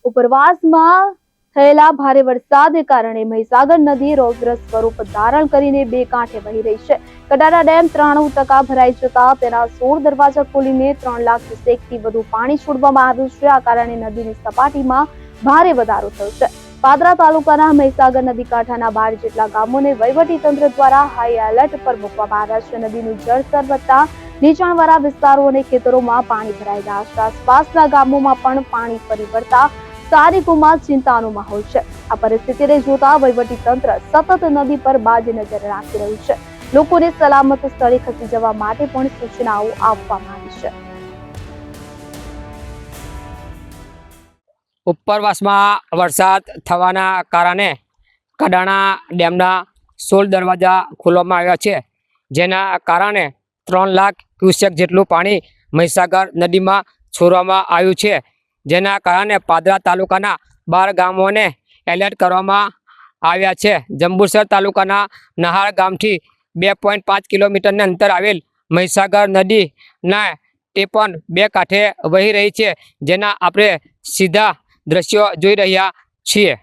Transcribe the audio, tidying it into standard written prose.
ઉપરવાસમાં થયેલા ભારે વરસાદને કારણે મહીસાગર નદી રૌદ્ર સ્વરૂપ ધારણ કરીને બે કાંઠે વહી રહી છે। કડાણા ડેમ 93% ભરાઈ જતા તેના 16 દરવાજા ખોલીને 3 લાખ ક્યુસેકથી વધુ પાણી છોડવામાં આવ્યું છે। આ કારણે નદીની સપાટીમાં ભારે વધારો થયો છે। પાદરા તાલુકાના મહીસાગર નદી કાંઠાના 12 જેટલા ગામોને વહીવટીતંત્ર દ્વારા હાઈ એલર્ટ પર મૂકવામાં આવ્યા છે। નદીનું જળસ્તર વધતા નીચાણવાળા વિસ્તારો અને ખેતરોમાં પાણી ભરાઈ ગયા છે। આસપાસના ગામોમાં પણ પાણી ફરી વળતા સ્થાનિકોમાં ચિંતાનો માહોલ છે। આ પરિસ્થિતિને જોતા વહીવટીતંત્ર સતત નદી પર બાજ નજર રાખી રહ્યું છે। લોકોને સલામત સ્થળે ખસી જવા માટે પણ સૂચનાઓ આપવામાં આવી છે। ઉપરવાસમાં વરસાદ થવાના કારણે કડાણા ડેમના 16 દરવાજા ખોલવામાં આવ્યા છે, જેના કારણે 3 લાખ ક્યુસેક જેટલું પાણી મહીસાગર નદીમાં છોડવામાં આવ્યું છે। જેના કારણે પાદરા તાલુકાના 12 ગામોને એલર્ટ કરવામાં આવ્યા છે। જંબુસર તાલુકાના નહાળ ગામથી 2.5 કિલોમીટરના અંતર આવેલ મહીસાગર નદીના તે પણ બે કાંઠે વહી રહી છે, જેના આપણે સીધા દ્રશ્યો જોઈ રહ્યા છીએ।